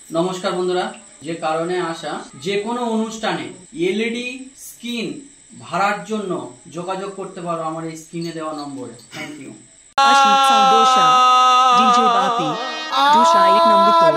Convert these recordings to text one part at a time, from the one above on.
নমস্কার বন্ধুরা, যে কারণে আসা যে কোনো অনুষ্ঠানে এলইডি স্ক্রিন ভাড়ার জন্য যোগাযোগ করতে পারো আমার এই স্ক্রিনে দেওয়া নম্বরে। Thank you. Ashit Sandosha, DJ Bati, Dusha 1 number 4.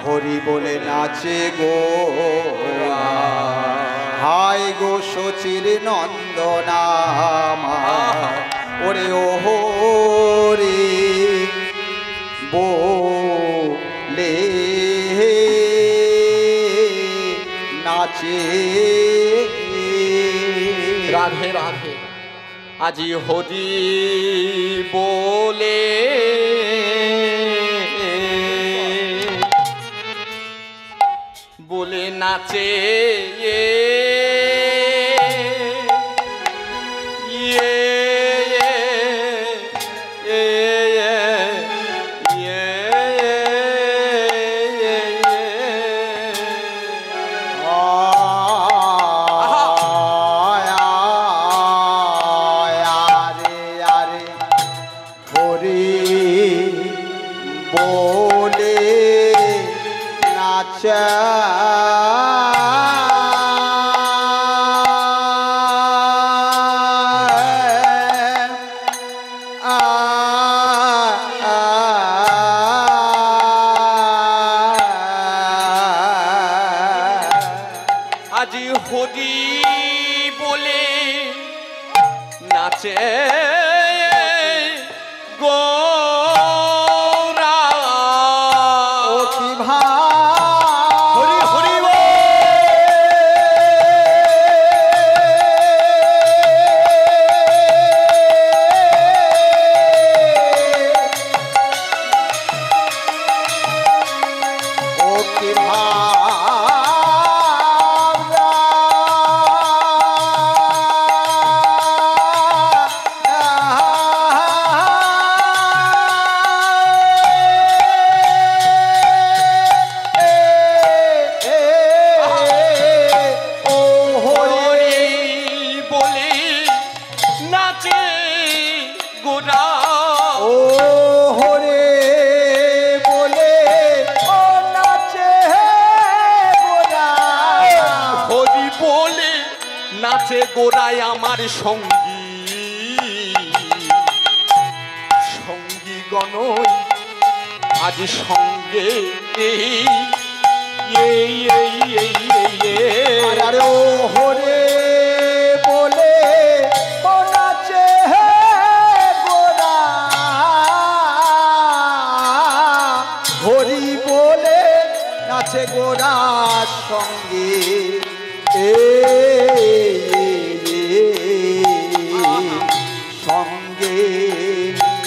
Hari বলে নাচে গোরা, হায় গো শচির নন্দনামা, ওরে ও হরি বলে নাচে। রাধে রাধে, আজি হরি বলে বলে নাচে, বলে নাচা আজি হরি বলে নাচে গোরা, ও কি হরি হরি ও কি নাচে গোরায় আমার সঙ্গী সঙ্গী গণই আজ সঙ্গে আরে ও হরে বলে ও নাচে গোরা, হরি বলে নাচে গোরার সঙ্গে সঙ্গে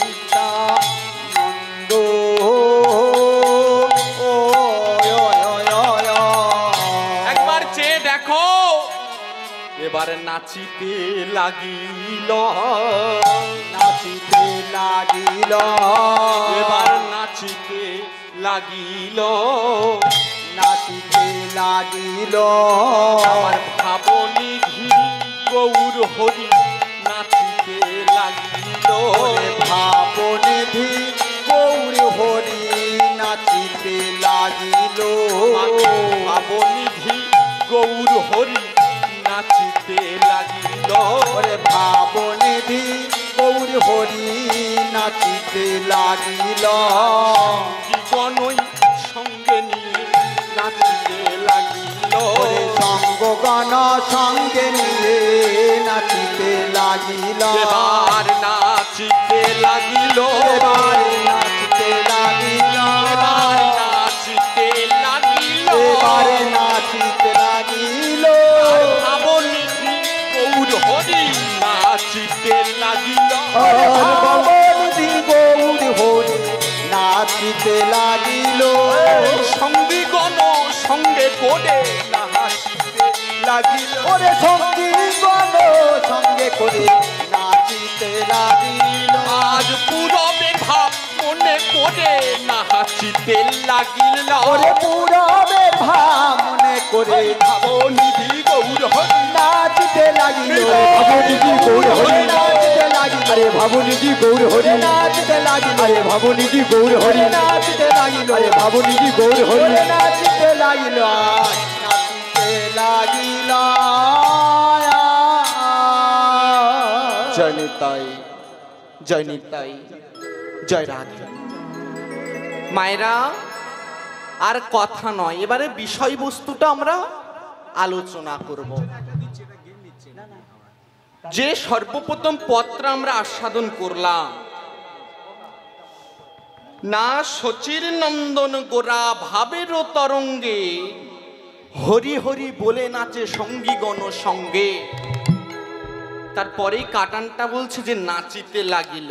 নিত্যানন্দ। একবার চেয়ে দেখো, এবার নাচিতে লাগিল, নাচিতে লাগিল, এবার নাচিতে লাগিল, নাচিতে লাগিল। আমার ভাবনিধি গৌর হরি নাচিতে লাগিল, ভাবনিধি গৌর হরি নাচিতে লাগিল, ভাবনিধি গৌর হরি নাচিতে লাগিল, ভাবনিধি গৌর হরি নাচিতে লাগিল। জীবন সঙ্গে নিয়ে নাচিতে লাগিল এবার নাচিতে লাগিল এবার নাচিতে লাগিল এবার নাচিতে লাগিল এবার নাচিতে লাগিল আর ভাবনিধি গৌর হরি নাচিতে লাগিল ভবনিধি গৌর হরি নাচিতে লাগিল সঙ্গীগণ সঙ্গে করে নাচিতে লাগিল ওরে সঙ্গীগণ সঙ্গে করে নাচিতে লাগিল আজ পুরবে ভাব মনে করে নাচিতে লাগিল ওরে পুরবে ভাব মনে করে ভাবনিধি গৌর হরি নাচিতে লাগিল ভবনিধি গৌর হরি নাচিতে লাগিল আরে ভবনিধি গৌর হরি নাচিতে লাগিল আরে ভবনিধি গৌর হরি নাচিতে লাগিল আরে ভবনিধি গৌর হরি নাচিতে লাগিল নাচিতে লাগিল জয় নিতাই জয় নিতাই জয় রাধে। মায়েরা আর কথা নয়, এবারে বিষয়বস্তুটা আমরা আলোচনা করব। যে সর্বপ্রথম পত্র আমরা আস্বাদন করলাম, না শচীর নন্দন গোরা ভাবের তরঙ্গে হরি হরি বলে নাচে সঙ্গীগণ সঙ্গে। তারপরেই কাটানটা বলছে যে নাচিতে লাগিল।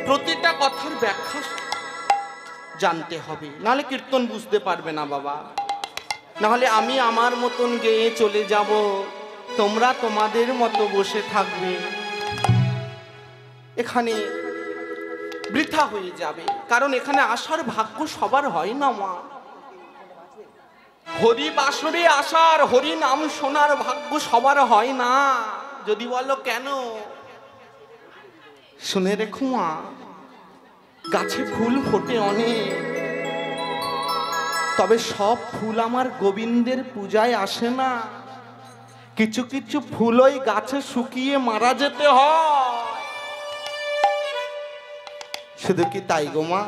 প্রতিটা কথার ব্যাখ্যা জানতে হবে, নাহলে কীর্তন বুঝতে পারবে না বাবা। নাহলে আমি আমার মতন গেয়ে চলে যাব, তোমরা তোমাদের মতো বসে থাকবে, এখানে বৃথা হয়ে যাবে। কারণ এখানে আসার ভাগ্য সবার হয় না মা। হরি বাসরে আসার, হরি নাম শোনার ভাগ্য সবার হয় না। যদি বলো কেন, শুনে রেখো মা, গাছে ফুল ফোটে অনেক, তবে সব ফুল আমার গোবিন্দের পূজায় আসে না। কিছু কিছু ফুল ওই গাছে শুকিয়ে মারা যেতে হয়। শুধু কি তাই গো মা?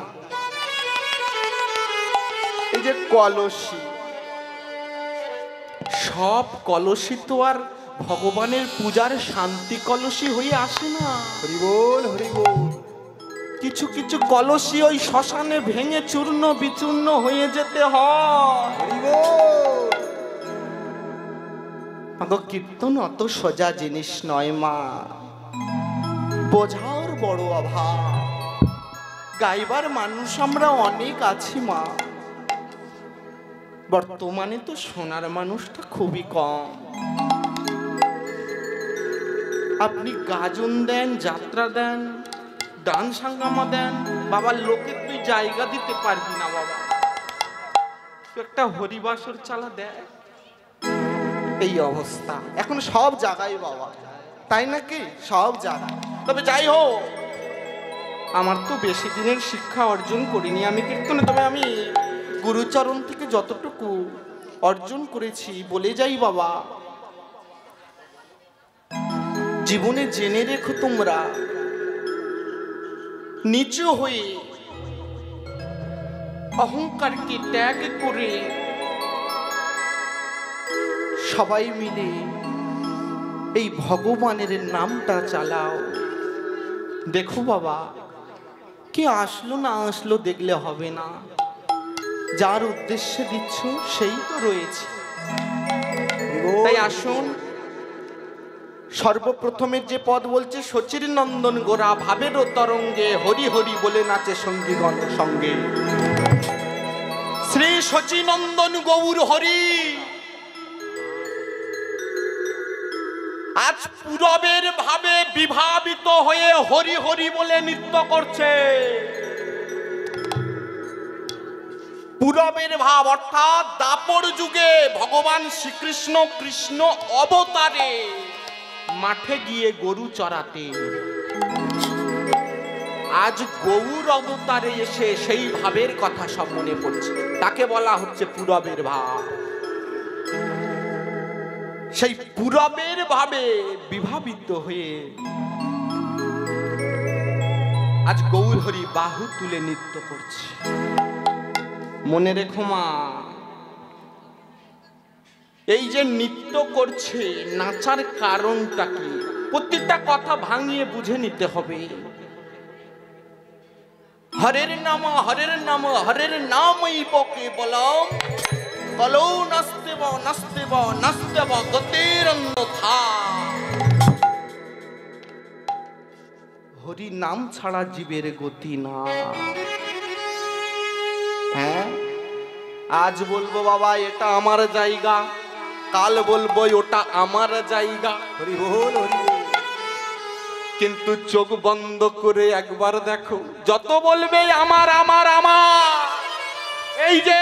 এই যে কলসি, সব কলসি তো আর ভগবানের পূজার শান্তি কলসি হয়ে আসে না। হরি বল হরি বল। কিছু কিছু কলসি ওই শ্মশানে ভেঙে চূর্ণ বিচূর্ণ হয়ে যেতে হয়। হরি বল। আগো কীর্তন অত সোজা জিনিস নয় মা, বোঝার বড় অভাব। গাইবার মানুষ আমরা অনেক আছি মা, বর্তমানে তো শোনার মানুষটা খুবই কম। আপনি গাজন দেন, যাত্রা দেন, ডান্স হাঙ্গামা দেন, বাবা লোকে তুই জায়গা দিতে পারবি না বাবা। তুই একটা হরিবাসর চালা দেয়, এই অবস্থা এখন সব জায়গায় বাবা, তাই নাকি? সব জায়গায়। তবে যাই হোক, আমার তো বেশি দিনের শিক্ষা অর্জন করিনি আমি কীর্তনে, তবে আমি গুরুচরণ থেকে যতটুকু অর্জন করেছি বলে যাই বাবা। জীবনে জেনে রেখো তোমরা, নিচু হয়ে অহংকারকে ত্যাগ করে সবাই মিলে এই ভগবানের নামটা চালাও। দেখো বাবা, কে আসলো না আসলো দেখলে হবে না, যার উদ্দেশ্যে দিচ্ছ সেই তো রয়েছে। তাই আসুন, সর্বপ্রথমে যে পদ বলছে, শচীর নন্দন গোরা ভাবের তরঙ্গে হরি হরি বলে নাচে সঙ্গীগণ সঙ্গে। শ্রী শচী নন্দন গৌর হরি আজ পূরবের ভাবে বিভাবিত হয়ে হরি হরি বলে নৃত্য করছে। পূরবের ভাব অর্থাৎ দাপর যুগে ভগবান শ্রীকৃষ্ণ কৃষ্ণ অবতারে মাঠে গিয়ে গরু চড়াতে, আজ গৌর অবতারে এসে সেই ভাবের কথা সব মনে পড়ছে। তাকে বলা হচ্ছে পূরবের ভাব। সেই পূরবের ভাবে বিভাবিত হয়ে আজ গৌর হরি বাহু তুলে নৃত্য করছে। মনে রেখো মা, এই যে নৃত্য করছে, নাচার কারণটা কি? প্রত্যেকটা কথা ভাঙিয়ে বুঝে নিতে হবে। হরের নাম হরের নাম হরের নামই বকে বলম, কলো নাস্তেব নাস্তেব নাস্তেব গতির অন্যথা। হরি নাম ছাড়া জীবের গতি না। হ্যাঁ, আজ বলবো বাবা এটা আমার জায়গা, কাল বলবো ওটা আমার জায়গা। হরি বল হরি বল। কিন্তু চোখ বন্ধ করে একবার দেখো, যত বলবে আমার আমার আমার, এই যে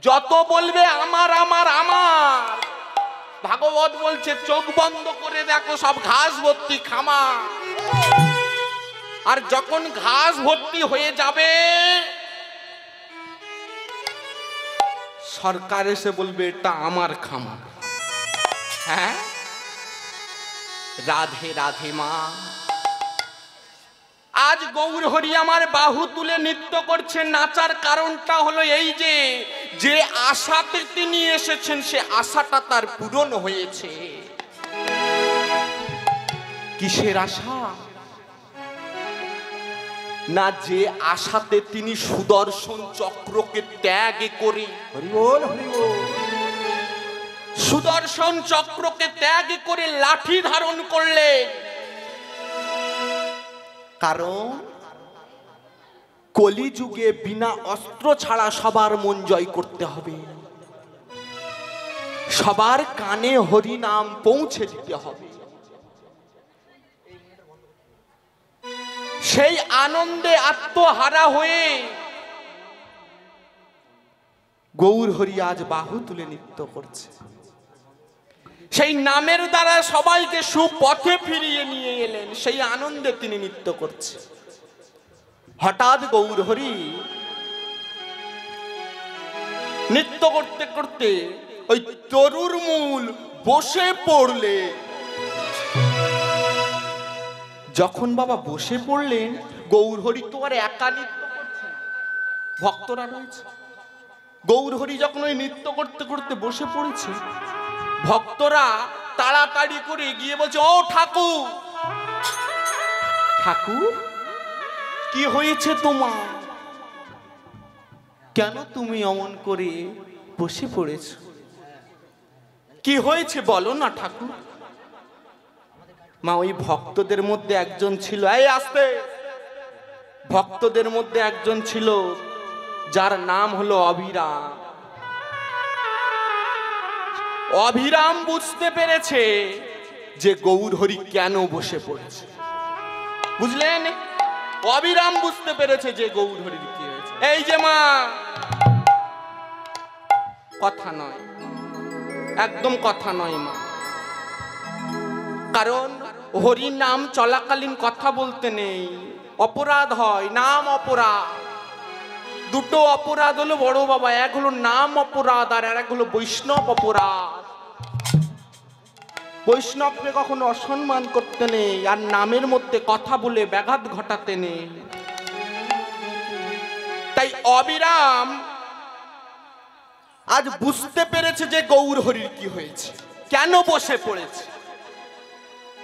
যত বলবে আমার আমার আমার, ভাগবত বলছে চোখ বন্ধ করে দেখো সব ঘাস ভর্তি খামা। আর যখন ঘাস ভর্তি হয়ে যাবে, সরকার এসে বলবে এটা আমার খামা। হ্যাঁ, রাধে রাধে মা। আজ গৌর হরি আমার বাহু তুলে নৃত্য করছেন, নাচার কারণটা হলো এই যে যে আশাতে তিনি এসেছেন সে আশাটা তার পূরণ হয়েছে। কিসের আশা? না, যে আশাতে তিনি সুদর্শন চক্রকে ত্যাগ করে, হরি বল হরি বল। সুদর্শন চক্রকে ত্যাগ করে লাঠি ধারণ করলেন। কারণ কলিযুগে বিনা অস্ত্র ছাড়া সবার মন জয় করতে হবে, সবার কানে হরি নাম পৌঁছে দিতে হবে। সেই আনন্দে আত্মহারা হয়ে গৌর হরি আজ বাহু তুলে নৃত্য করছে। সেই নামের দ্বারা সবাইকে সুপথে ফিরিয়ে নিয়ে এলেন, সেই আনন্দে তিনি নৃত্য করছে। হঠাৎ গৌর হরি নৃত্য করতে করতে ওই তরুর মূল বসে পড়লে। যখন বাবা বসে পড়লেন, গৌর হরি তো আর একা নৃত্য করছে, ভক্তরা রয়েছে। গৌর হরি যখন ওই নৃত্য করতে করতে বসে পড়েছে, ভক্তরা তাড়াতাড়ি করে গিয়ে বলছে, ও ঠাকুর, ঠাকুর কি হয়েছে তোমার? কেন তুমি অমন করে বসে পড়েছ? কি হয়েছে বলো না ঠাকুর। মা, ওই ভক্তদের মধ্যে একজন ছিল, এই আস্তে, ভক্তদের মধ্যে একজন ছিল যার নাম হলো অভিরাম। অভিরাম বুঝতে পেরেছে যে গৌর হরি কেন বসে পড়েছে। বুঝলেন? অভিরাম বুঝতে পেরেছে যে গৌর হরির কি হয়েছে। এই যে মা, কথা নয়, একদম কথা নয় মা। কারণ হরির নাম চলাকালীন কথা বলতে নেই, অপরাধ হয়, নাম অপরাধ। দুটো অপরাধ হলো বড় বাবা, এক হলো নাম অপরাধ আর এক হলো বৈষ্ণব অপরাধ। বৈষ্ণবকে কখনো অসম্মান করতে নেই, আর নামের মধ্যে কথা বলে ব্যাঘাত ঘটাতে নেই। তাই অবিরাম আজ বুঝতে পেরেছে যে গৌর হরির কি হয়েছে, কেন বসে পড়েছে,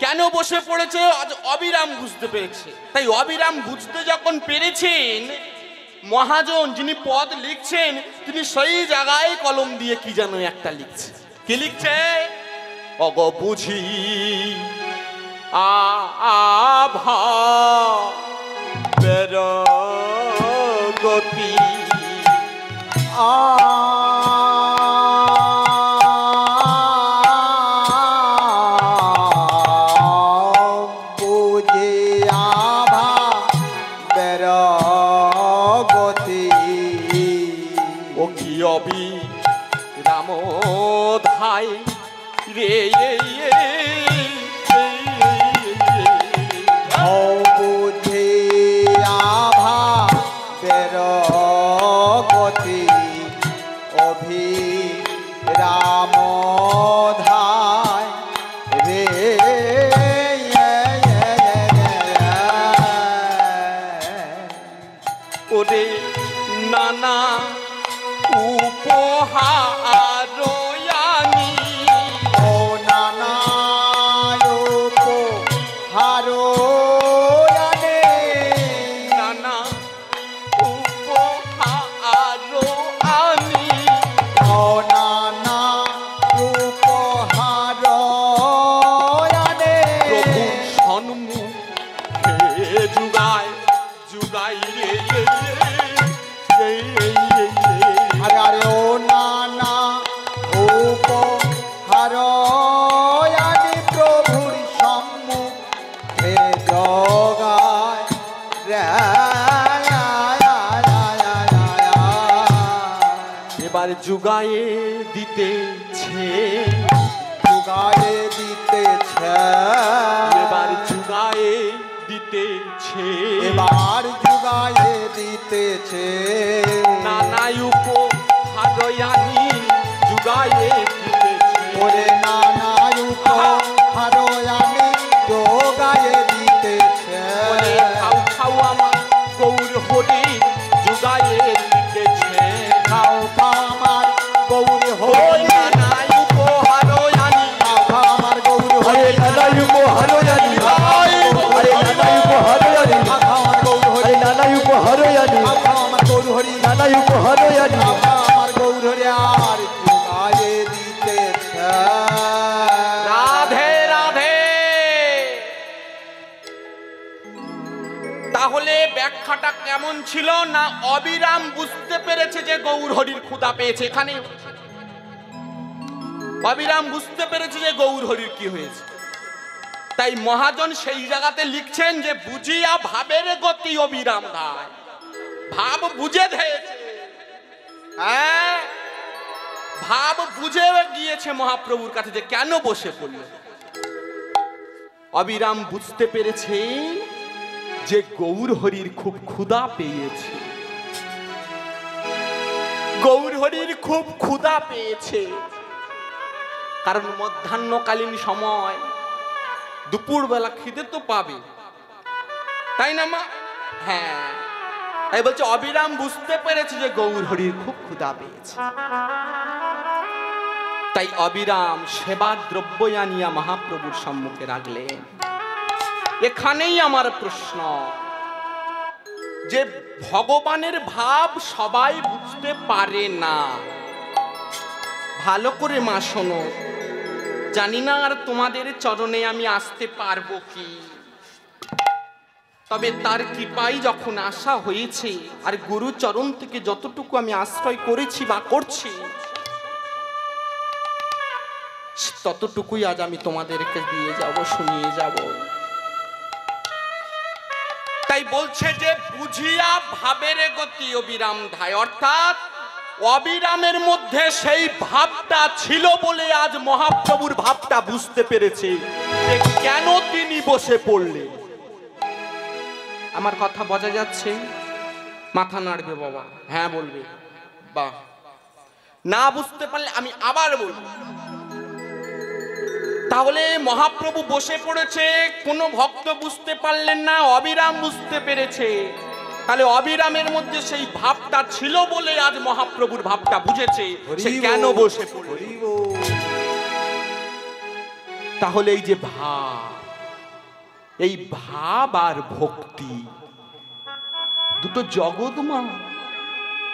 কেন বসে পড়েছে আজ অবিরাম বুঝতে পেরেছে। তাই অবিরাম বুঝতে যখন পেরেছেন, মহাজন যিনি পদ লিখছেন তিনি সেই জায়গায় কলম দিয়ে কি যেন একটা লিখছে। কি লিখছে? অগ বুঝি আভা বেরগতি বুঝে আভা বেরগতি। ও কি অবিরাম ধাই রে, বুঝে আভা বেরগতি, অভিরাম ধায় রে। ওরে নানা উপহার আনি ও নানা উপহার আনে নানা উপহার আনি ও নানা উপহার আনে প্রভু সন্মুখে যুগায় যুগাই রে আরে আরে ও নানা উপহার আনে প্রভুর সম্মুখে জগায় রে এবার যুগায়ে দিতেছে যুগায়ে দিতেছে এবার যুগায়ে দিতেছে এবার যুগায়ে দিতেছে নানা উপহারয়ানি যুগায়ে দিতেছে ওরে নানা উপহার আনে যোগায়ে দিতেছে বলে খাও খাও আমার গৌর হরি যুগায়ে দিতেছে খাও খাও আমার গৌর ওই হরি নানা উপহারয়ানি খাও খাও আমার গৌর হরি নানা উপহার জানি আরে নানা উপহার জানি খাও খাও আমার গৌর হরি আরে নানা উপহার জানি খাও খাও আমার গৌর হরি নানা উপহার জানি খাও খাও আমার গৌর হরি আর যোগায়ে দিতেছে রাধে রাধে। তাহলে ব্যাখ্যাটা কেমন ছিল না অবিরাম বুঝতে পেরেছে যে গৌর হরির ক্ষুধা পেয়েছে। এখানে অবিরাম বুঝতে পেরেছে যে গৌর হরির কি হয়েছে, তাই মহাজন সেই জায়গাতে লিখছেন যে বুঝিয়া ভাবের গতি অবিরাম ধায়। ভাব বুঝে ধেয়েছে, হ্যাঁ ভাব বুঝে গিয়েছে মহাপ্রভুর কাছে যে কেন বসে পড়ল। অবিরাম বুঝতে পেরেছে যে গৌর হরির খুব ক্ষুধা পেয়েছে, গৌর হরির খুব ক্ষুধা পেয়েছে। কারণ মধ্যাহ্নকালীন সময় দুপুরবেলা খিদে তো পাবে, তাই না মা? হ্যাঁ, তাই বলছে অবিরাম বুঝতে পেরেছে যে গৌর হরির খুব ক্ষুধা পেয়েছে। তাই অবিরাম সেবা দ্রব্য আনিয়া মহাপ্রভুর সম্মুখে রাখলেন। এখানেই আমার প্রশ্ন, যে ভগবানের ভাব সবাই বুঝতে পারে না। ভালো করে মা শোনো, জানি না আর তোমাদের চরণে আমি আসতে পারবো কি, তবে তার কৃপাই যখন আশা হয়েছে আর গুরু চরণ থেকে যতটুকু আমি আশ্রয় করেছি বা করছি ততটুকুই আজ আমি তোমাদেরকে দিয়ে যাব, শুনিয়ে যাব। তাই বলছে যে বুঝিয়া ভাবের গতি অবিরাম ধায়, অর্থাৎ অবিরামের মধ্যে সেই ভাবটা ছিল বলে আজ মহাপ্রভুর ভাবটা বুঝতে পেরেছে যে কেন তিনি বসে পড়লেন। আমার কথা বোঝা যাচ্ছে? মাথা নাড়বে বাবা, হ্যাঁ বলবে, বাহ। না বুঝতে পারলে আমি আবার বলবো। তাহলে মহাপ্রভু বসে পড়েছে, কোনো ভক্ত বুঝতে পারলেন না, অবিরাম বুঝতে পেরেছে। তাহলে অবিরামের মধ্যে সেই ভাবটা ছিল বলে আজ মহাপ্রভুর ভাবটা বুঝেছে সে কেন বসে পড়ল। তাহলে এই যে ভাব, এই ভাব আর ভক্তি দুটো জগৎ মা,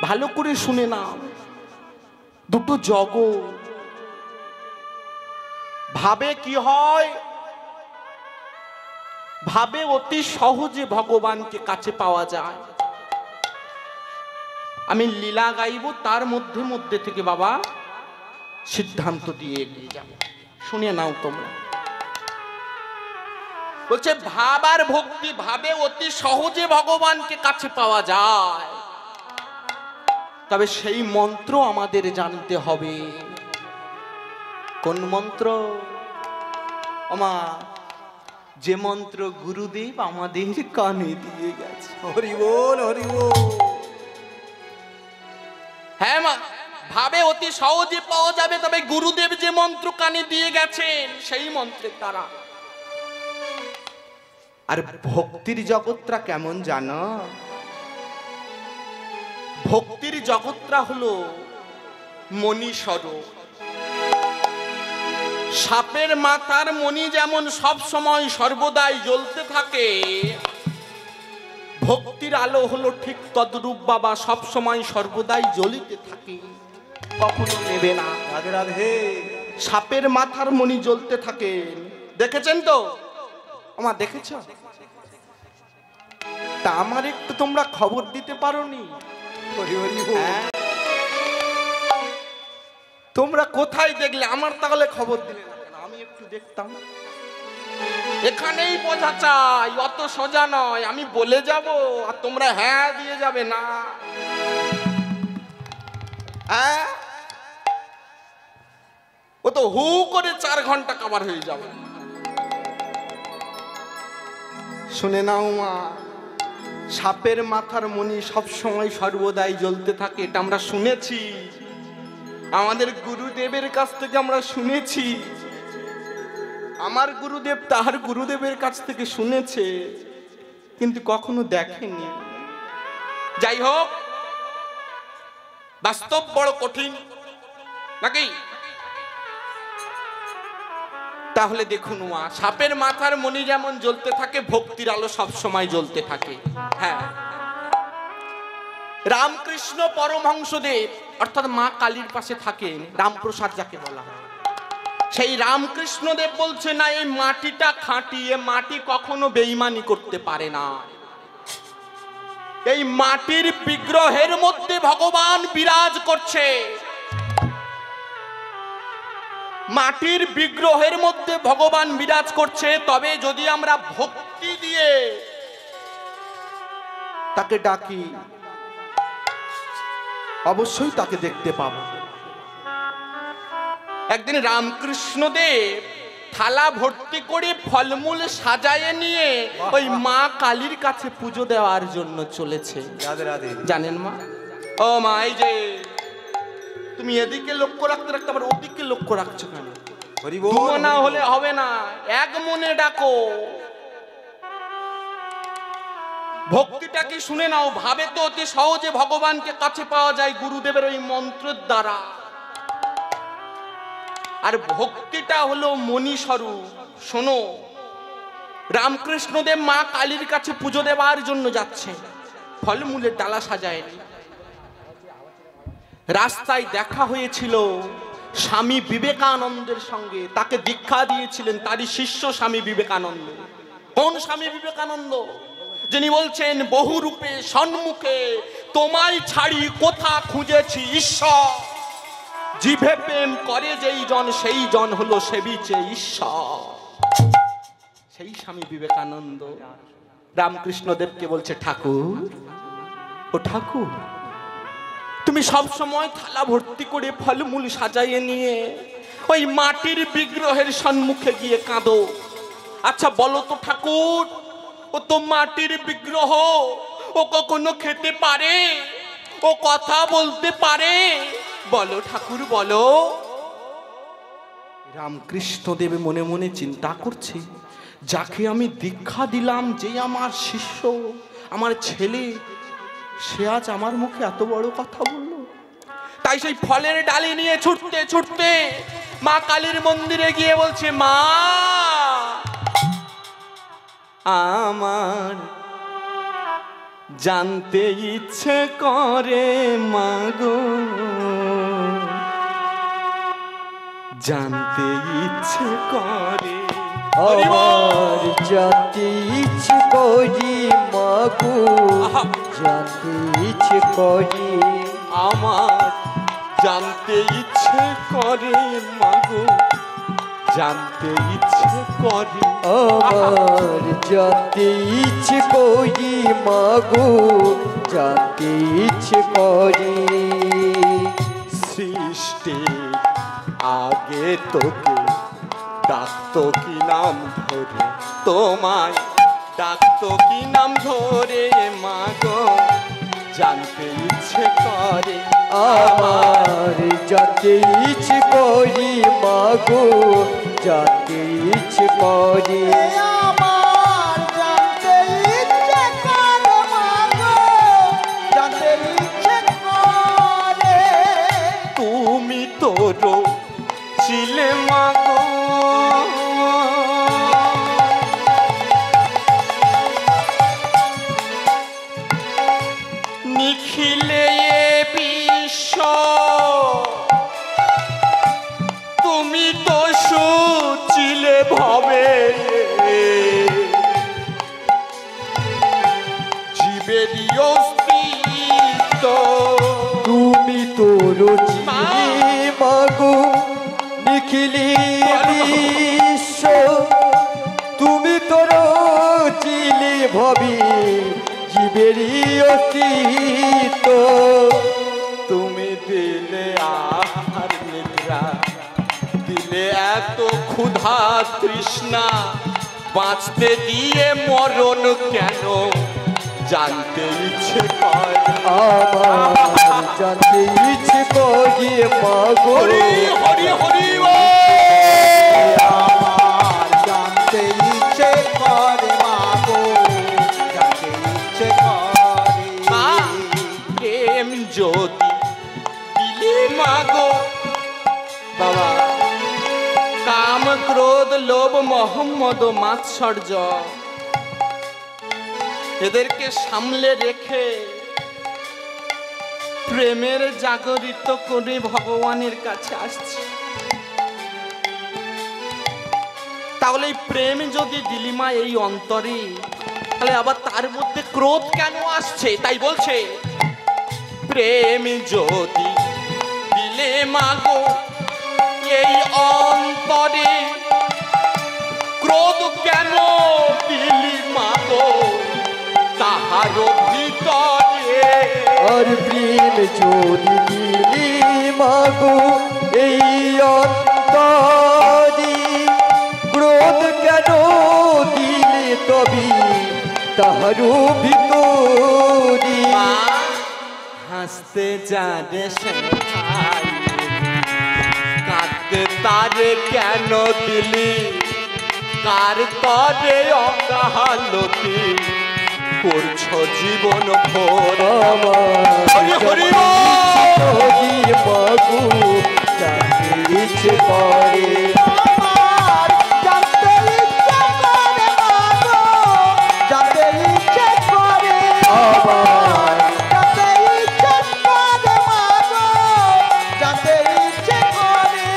ভালো করে শুনে নাও, দুটো জগৎ। ভাবে কি হয়? ভাবে অতি সহজে ভগবানকে কাছে পাওয়া যায়। আমি লীলা গাইব, তার মধ্যে মধ্যে থেকে বাবা সিদ্ধান্ত দিয়ে এগিয়ে যাব, শুনে নাও তোমরা। বলছে ভাব আর ভক্তি, ভাবে অতি সহজে ভগবানকে কাছে পাওয়া যায়, তবে সেই মন্ত্র আমাদের জানতে হবে। কোন মন্ত্র? আমা যে মন্ত্র গুরুদেব আমাদের কানে দিয়ে গেছে। হরি বল, হরি বল। হ্যাঁ মা, ভাবে অতি সহজে পাওয়া যাবে, তবে গুরুদেব যে মন্ত্র কানে দিয়ে গেছেন সেই মন্ত্রের দ্বারা। আর ভক্তির জগৎটা কেমন জানো? ভক্তির জগৎটা হলো মণি স্বরূপ। সাপের মাথার মণি যেমন সব সময় সর্বদাই জ্বলতে থাকে, ভক্তির আলো হলো ঠিক তদ্রূপ বাবা, সব সময় সর্বদাই জ্বলিতে থাকে, কখনো নেবে না। রাধে রাধে। সাপের মাথার মণি জ্বলতে থাকে, দেখেছেন তো? আমার দেখেছ? তা আমার একটু তোমরা খবর দিতে পারোনি? হরি হরি বল। তোমরা কোথায় দেখলে? আমার তাহলে খবর দিলে না কেন? আমি একটু দেখতাম। এখানেই বোঝা চাই, অত সোজা নয়। আমি বলে যাব আর তোমরা হ্যাঁ দিয়ে যাবে না। হ্যাঁ, ও তো হু করে 4 ঘন্টা কভার হয়ে যাবে। শুনে নাও মা, সাপের মাথার মণি সব সময় সর্বদাই জ্বলতে থাকে, এটা আমরা শুনেছি। আমাদের গুরুদেবের কাছ থেকে আমরা শুনেছি। আমার গুরুদেব তার গুরুদেবের কাছ থেকে শুনেছে, কিন্তু কখনো দেখেনি। যাই হোক, বাস্তব বড় কঠিন নাকি? তাহলে দেখুন মা, সাপের মাথার মণি যেমন জ্বলতে থাকে, ভক্তির আলো সব সময় জ্বলতে থাকে। হ্যাঁ, রামকৃষ্ণ পরমহংসদেব অর্থাৎ মা কালীর পাশে থাকেন, রামপ্রসাদ যাকে বলা হয়, সেই রামকৃষ্ণদেব বলছে না, এই মাটিটা খাঁটি, এ মাটি কখনো বেঈমানি করতে পারে না। এই মাটির বিগ্রহের মধ্যে ভগবান বিরাজ করছে, মাটির বিগ্রহের মধ্যে ভগবান বিরাজ করছে। তবে যদি আমরা ভক্তি দিয়ে তাকে ডাকি, অবশ্যই তাকে দেখতে পাবো। একদিন রামকৃষ্ণদেব থালা ভর্তি করে ফলমূল সাজায়ে নিয়ে ওই মা কালীর কাছে পুজো দেওয়ার জন্য চলেছে। রাধে রাধে। জানেন মা, ও মা, এই যে তুমি এদিকে লক্ষ্য রাখতে রাখতে আবার ওদিকে লক্ষ্য রাখছো কেন? হরি বল। দুমনা হলে হবে না, এক মনে ডাকো। ভক্তিটা কি শুনে নাও, ভাবে তো অতি সহজে ভগবানকে কাছে পাওয়া যায় গুরুদেবের ওই মন্ত্রের দ্বারা। আর ভক্তিটা হলো মণি স্বরূপ। শোনো, রামকৃষ্ণদেব মা কালীর কাছে পুজো দেওয়ার জন্য যাচ্ছে, ফলমূলের ডালা সাজায়। রাস্তায় দেখা হয়েছিল স্বামী বিবেকানন্দের সঙ্গে, তাকে দীক্ষা দিয়েছিলেন তারই শিষ্য স্বামী বিবেকানন্দ। কোন স্বামী বিবেকানন্দ? যিনি বলছেন, বহুরূপে সন্মুখে তোমায় ছাড়ি কোথা খুঁজেছি ঈশ্বর, জিভে প্রেম করে যেই জন সেই জন হলো সেবিচে ঈশ্বর। সেই স্বামী বিবেকানন্দ রামকৃষ্ণদেবকে বলছে, ঠাকুর, ও ঠাকুর, তুমি সব সময় থালা ভর্তি করে ফলমূল সাজাইয়ে নিয়ে ওই মাটির বিগ্রহের সম্মুখে গিয়ে কাঁদো। আচ্ছা বলো তো ঠাকুর, ও তো মাটির বিগ্রহ, ও কখনো খেতে পারে? ও কথা বলতে পারে? বলো ঠাকুর, বলো। রামকৃষ্ণদেব মনে মনে চিন্তা করছে, যাকে আমি দীক্ষা দিলাম, যে আমার শিষ্য, আমার ছেলে, সে আজ আমার মুখে এত বড় কথা বললো। তাই সেই ফলের ডালি নিয়ে ছুটতে ছুটতে মা কালীর মন্দিরে গিয়ে বলছে, মা, আমার জানতে ইচ্ছে করে মাগো, জানতে ইচ্ছে করে। আমার জানতে ইচ্ছে করি মাগো, জানতে ইচ্ছে করি। আমার জানতে ইচ্ছে করে মাগো, জানতে ইচ্ছে করে। আমার জানতে ইচ্ছে করি মাগো, জানতে ইচ্ছে করি। সৃষ্টি আগে তোকে ডাকতো কি নাম ধরে, তোমায় ডাকতো কি নাম ধরে মাগো, জানতে ইচ্ছে করে। আমার জানতে ইচ্ছে করি মাগো, জানতে ইচ্ছে করি। আমার জানতে ইচ্ছে করে মাগো, জানতে ইচ্ছে করে। তুমি নিখিলে বিশ্ব তুমি তো সুচিলে ভবে জীবেরই অস্তিত্ব তুমি তো রচিলে মাগো নিখিলে বিশ্ব তুমি তো রচিলে ভবি জীবেরই অস্তিত্ব তুমি দিলে আহার নিদ্রা দিলে এত ক্ষুধা তৃষ্ণা বাঁচতে দিয়ে মরণ কেন জানতে ইচ্ছে করে আমার জানতে ইচ্ছে করে মাগো হরি হরি হরি আমার জানতে ইচ্ছে করে মাগো জানতে ইচ্ছে করে প্রেম যদি দিলে মাগো বাবা কাম ক্রোধ লোভ মোহাম্মদ মাৎসর্য এদেরকে সামলে রেখে প্রেমের জাগরিত করে ভগবানের কাছে আসছে। তাহলে এই প্রেম যদি দিলিমা এই অন্তরে, তাহলে আবার তার মধ্যে ক্রোধ কেন আসছে? তাই বলছে প্রেম যদি দিলে মাগো এই অন্তরে ক্রোধ কেন দিলি মাগো তাহার ভিতরে। আর প্রেম যদি দিলি মাগো এই অন্তরে ক্রোধ কেন দিলে তবে তাহারও ভিতরে। হাসতে জানে শেখাই কাঁদতে তারে কেন দিলি কার তরে অকালতি করছো জীবন ভোর। হরি হরি হরি মাগো জানতে ইচ্ছে করে আমার জানতে ইচ্ছে করে মাগো জানতে ইচ্ছে করে আমার জানতে ইচ্ছে করে মাগো জানতে ইচ্ছে করে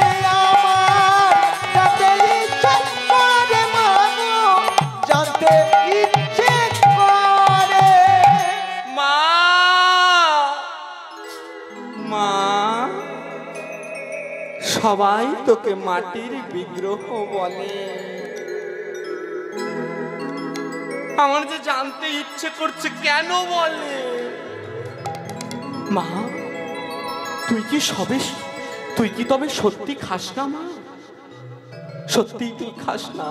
আমার জানতে ইচ্ছে করে মাগো জানতে ইচ্ছে করে মা মা সবাই তোকে মাটির বিগ্রহ বলে, আমার যে জানতে ইচ্ছে করছে কেন বলে। মা তুই কি তবে সত্যি খাস না মা? সত্যি তুই খাস না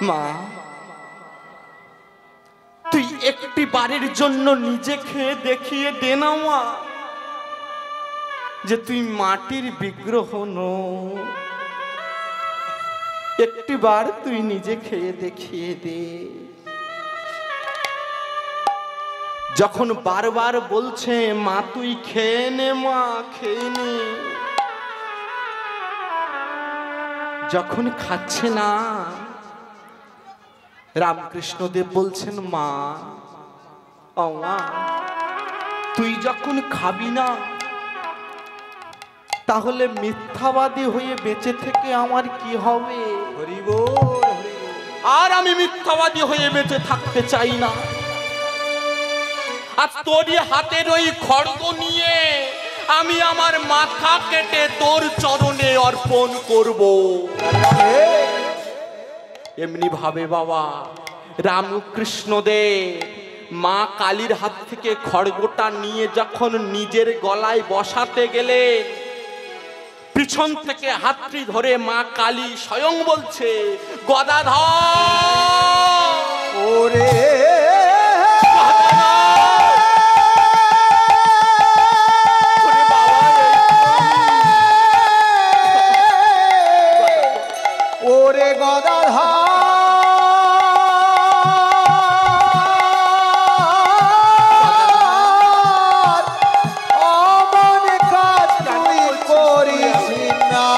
মা? তুই একটি বারের জন্য নিজে খেয়ে দেখিয়ে দে না মা যে তুই মাটির বিগ্রহ নো। একটি বার তুই নিজে খেয়ে দেখিয়ে দে। যখন বারবার বলছে মা তুই খেয়ে নে মা খেয়ে নে, যখন খাচ্ছে না রামকৃষ্ণদেব বলছেন মা ও মা তুই যখন খাবি না তাহলে মিথ্যাবাদী হয়ে বেঁচে থেকে আমার কি হবে? আর আমি মিথ্যাবাদী হয়ে বেঁচে থাকতে চাই না। আজ তোরই হাতের ওই খড়গ নিয়ে আমি আমার মাথা কেটে তোর চরণে অর্পণ করব। এমনি ভাবে বাবা রামকৃষ্ণদেব মা কালীর হাত থেকে খড়গটা নিয়ে যখন নিজের গলায় বসাতে গেলে পিছন থেকে হাতটি ধরে মা কালী স্বয়ং বলছে গদাধর ওরে ওরে গদাধর অমন কাজ তুই করিস না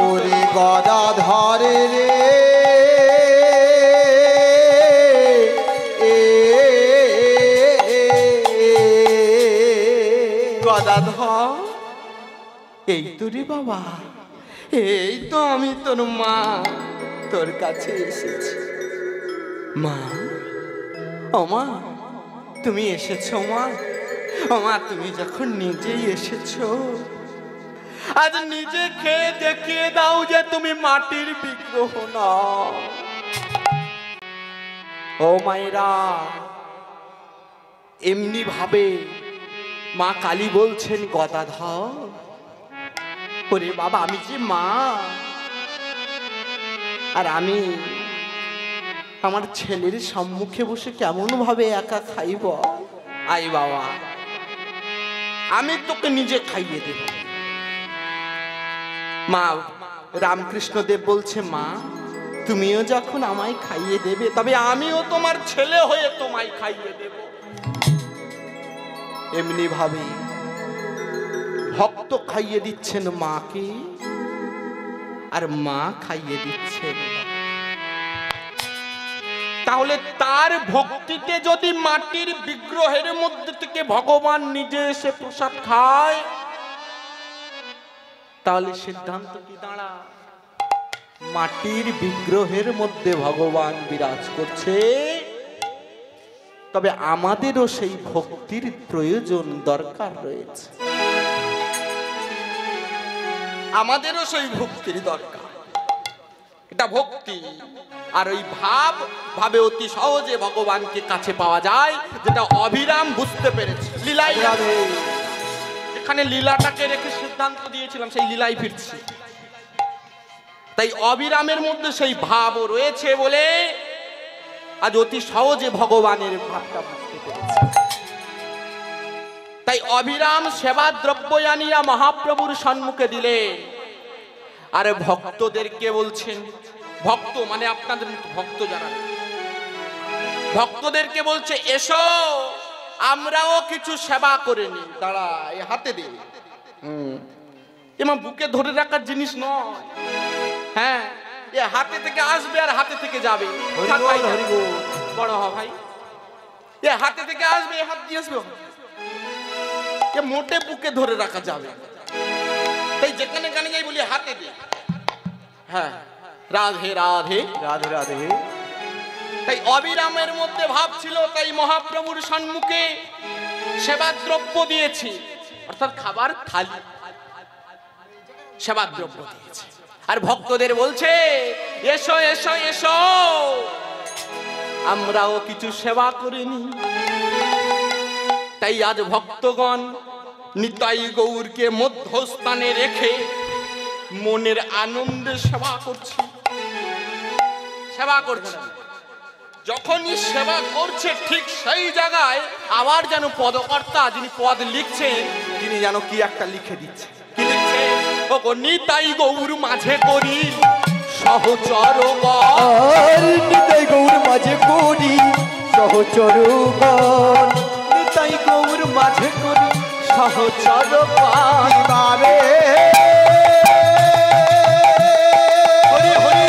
ওরে গদাধর রে এই তো রে বাবা, এই তো আমি তোর মা তোর কাছে এসেছি। মা, ও মা, তুমি এসেছো মা? ও মা, তুমি যখন নিজেই এসেছো, আজ নিজে খেয়ে দেখিয়ে দাও যে তুমি মাটির বিগ্রহ না। ও মায়েরা, এমনি ভাবে মা কালী বলছেন গদাধর, ওরে বাবা, আমি যে মা, আর আমি আমার ছেলের সম্মুখে বসে কেমন ভাবে একা খাইব? আই বাবা, আমি তোকে নিজে খাইয়ে দেব। মা রামকৃষ্ণ দেব বলছে, মা তুমিও যখন আমায় খাইয়ে দেবে, তবে আমিও তোমার ছেলে হয়ে তোমায় খাইয়ে দেব। এমনি ভাবে ভক্ত খাইয়ে দিচ্ছেন মাকে, আর মা খাইয়ে দিচ্ছেন। তাহলে তার ভক্তিতে যদি মাটির বিগ্রহের মধ্যে থেকে ভগবান নিজে এসে প্রসাদ খায়, তাহলে সিদ্ধান্ত কি দাঁড়ায়? মাটির বিগ্রহের মধ্যে ভগবান বিরাজ করছে, তবে আমাদেরও সেই ভক্তির প্রয়োজন দরকার রয়েছে। আমাদেরও সেই ভক্তির দরকার। এটা ভক্তি। আর ওই ভাবে অতি সহজে ভগবানকে কাছে পাওয়া যায়, যেটা অবিরাম বুঝতে পেরেছে। লীলাই এখানে লীলাটাকে রেখে সিদ্ধান্ত দিয়েছিলাম, সেই লীলাই ফিরছি। তাই অবিরামের মধ্যে সেই ভাবও রয়েছে বলে আজ অতি সহজে ভগবানের ভাবটা বুঝতে পেরেছে। তাই অবিরাম সেবা দ্রব্য আনিয়া মহাপ্রভুর সম্মুখে দিলেন। আরে ভক্তদেরকে বলছেন, ভক্ত মানে আপনাদের ভক্ত যারা, ভক্তদেরকে বলছে, এসো আমরাও কিছু সেবা করে নি। দাঁড়া, এই হাতে দে। এমন বুকে ধরে রাখার জিনিস নয়। হ্যাঁ, এ হাতে থেকে আসবে আর হাতে থেকে যাবে। বড় হ ভাই, এ হাতে থেকে আসবে, এ হাত দিয়ে আসবে, এ মোটে বুকে ধরে রাখা যাবে। তাই যেখানে গানে যাই বলি হাতে দে। হ্যাঁ, রাধে রাধে রাধে রাধে। তাই অবিরামের মধ্যে ভাব ছিল, তাই মহাপ্রভুর সম্মুখে সেবা দ্রব্য দিয়েছি, অর্থাৎ খাবার থালি, সেবা দ্রব্য দিয়েছে। আর ভক্তদের বলছে, এসো এসো এসো আমরাও কিছু সেবা করিনি। তাই আজ ভক্তগণ নিতাই গৌরকে মধ্যস্থানে রেখে মনের আনন্দে সেবা করছি। সেবা করছি, যখনই সেবা করছে ঠিক সেই জায়গায় আবার যেন পদকর্তা যিনি পদ লিখছেন, তিনি যেন কি একটা লিখে দিচ্ছে। কি লিখছে? ও নিতাই গৌর মাঝে করি সহচর, নিতাই গৌর মাঝে করি সহচর, নিতাই গৌর মাঝে করি সহচর বারে হরি হরি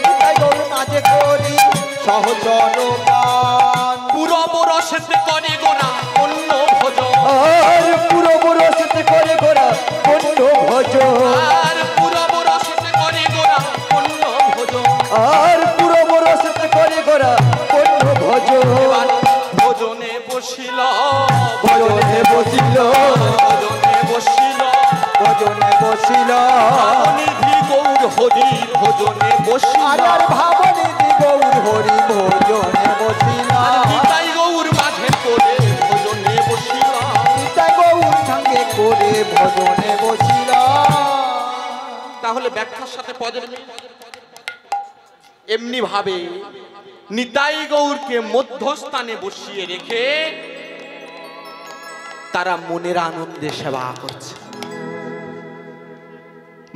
নিতাই গৌর মাঝে করি সহচর, পুরব রসেতে করে গোনা অন্য ভোজ, আর পুরব রসেতে করে গোরা অন্য ভোজ, আর পুরব রসেতে করে গোনা অন্য ভোজ, আর পুরব রসেতে করে গোরা অন্য ভোজ। এবার ভোজনে বসিল, ভজনে বসিল, ভোজনে বসিল, ভজনে বসিল, নিধি গৌর হরি ভোজনে বসিল, আর ভাবনিধি গৌর হরি ভজনে বসিল, নিতাই গৌর মাঝে করে ভোজনে বসিল। নিতাই গৌর সঙ্গে করে ভজনে বসিল। তাহলে ব্যাখ্যার সাথে পদের মিল। এমনি ভাবে নিতাই গৌরকে মধ্যস্থানে বসিয়ে রেখে তারা মনের আনন্দে সেবা করছে।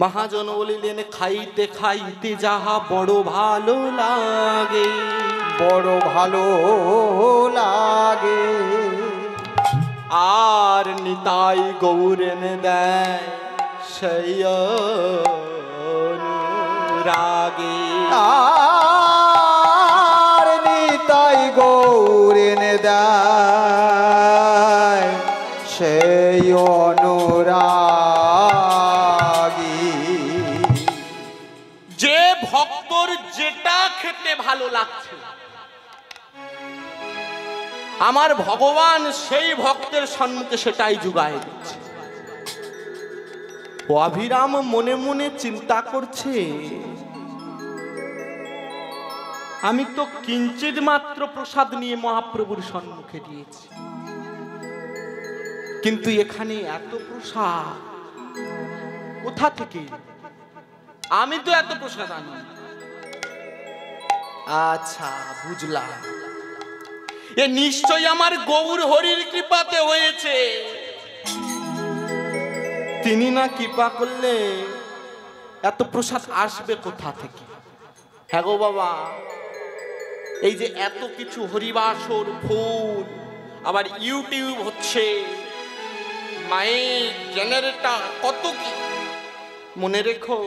মহাজন বলিলেন, খাইতে খাইতে যাহা বড় ভালো লাগে, বড় ভালো লাগে, আর নিতাই গৌর এনে দেয় সেই অনুরাগে। ভালো লাগছে। আমার ভগবান সেই ভক্তের সম্মুখে সেটাই জুগায় দিচ্ছে। অভিরাম মনে মনে চিন্তা করছে, আমি তো কিঞ্চিত মাত্র প্রসাদ নিয়ে মহাপ্রভুর সম্মুখে দিয়েছি, কিন্তু এখানে এত প্রসাদ কোথা থেকে? আমি তো এত প্রসাদ আনি। আচ্ছা, বুঝলাম, এ নিশ্চয় আমার গৌর হরির কৃপাতে হয়েছে। তিনি না কৃপা করলে এত প্রসাদ আসবে কোথা থেকে? হ্যাঁ গো বাবা, এই যে এত কিছু হরিবাসর ফুল, আবার ইউটিউব হচ্ছে, মাইক, জেনারেটর, কত কি, মনে রেখো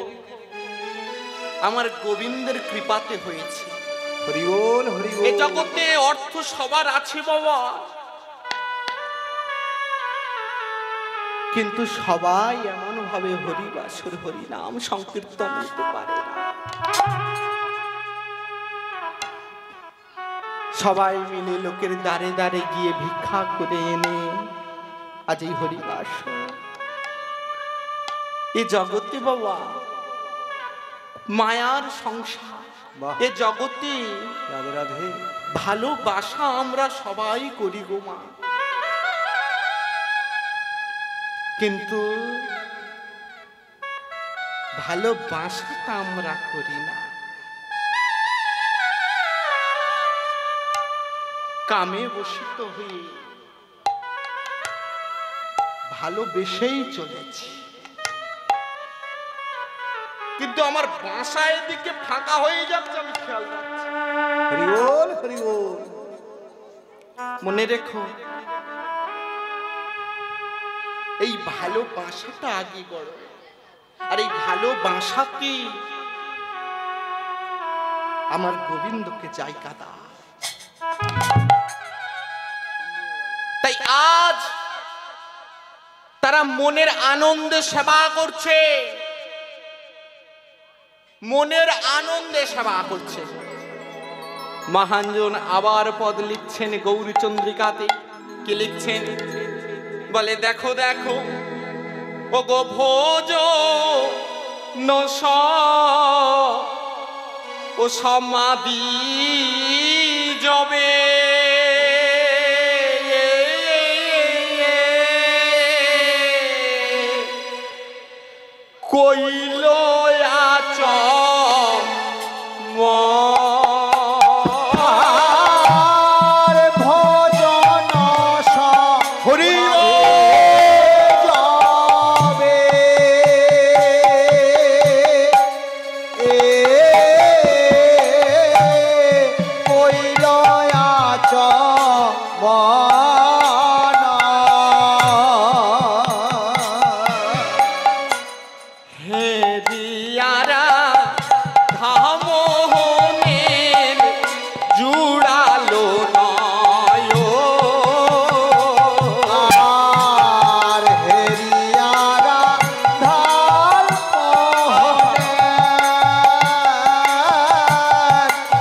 আমার গোবিন্দের কৃপাতে হয়েছে। হরি বল, হরি বল। এ জগতে অর্থ সবার আছে বাবা, কিন্তু সবাই এমন ভাবে হরিবাসর হরি নাম সংকীর্তন করতে পারে না। সবাই মিলে লোকের দ্বারে দ্বারে গিয়ে ভিক্ষা করে এনে আজ এই হরিবাস। এ জগতে বাবা মায়ার সংসার, এ জগতে রাধে রাধে। ভালোবাসা আমরা সবাই করি গো মা, কিন্তু ভালোবাসাটা আমরা করি না। কামে বশিত হয়ে ভালোবেসেই চলেছি, কিন্তু আমার বাসা এদিকে ফাঁকা হয়ে যাচ্ছে, আমি খেয়াল রাখছি। হরি বল, হরি বল। মনে রেখো এই ভালোবাসাটা আগে করো, আর এই ভালোবাসাকে আমার গোবিন্দকে জায়গা দাও। তাই আজ তারা মনের আনন্দে সেবা করছে, মনের আনন্দে সেবা করছে। মহাজন আবার পদ লিখছেন গৌরচন্দ্রিকাতে, কি লিখছেন? বলে দেখো দেখো ও গো ভোজ নস ও সমাধি জবে কইল আচ ভজন হরি যাবে কইল আচ হে দিয়ারা ধামোহনের জুড়ালো নয় আর হেরিয়ারা ধার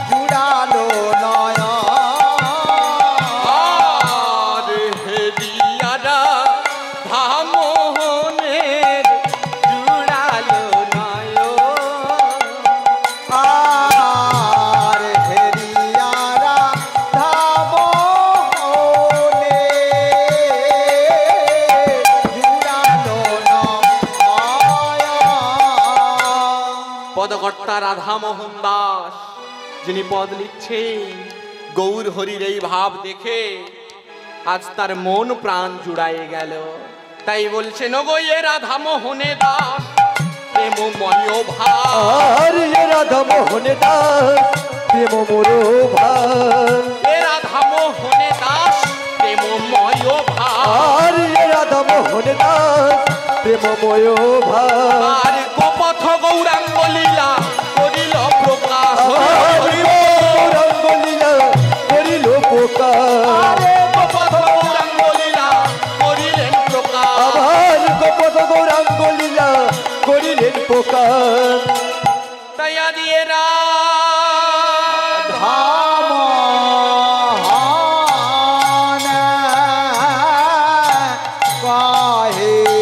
জুড়ালো নয় আর হে দিয়ারা ধামোহনের জুড়ালো নয় আর হেরিয়ারা ধামনে জুড়ালো নয় পদকর্তা রাধামোহন দাস যিনি পদ লিখছেন, গৌর হরির এই ভাব দেখে আজ তার মন প্রাণ জুড়ায় গেল। তাই বলছেন ওগো এ রাধামোহনে দাস প্রেমময় ভাব, আর রাধা মোহন দাস প্রেম মোরো ভাই এ রাধামোহনে দাস প্রেমময় ভাব। আর রাধা মোহন দাস প্রেমময় ভাই আর গোপথ গৌরাঙ্গ লীলা করিল প্রকাশ। রঙ্গলীলা করিল পোকার গোপথ গৌরাঙ্গ লীলা করিলেন প্রকাশ। আবার গোপদ গৌরাঙ্গলীলা করিলেন পোকার তাই আদিয়ে রাধা কহে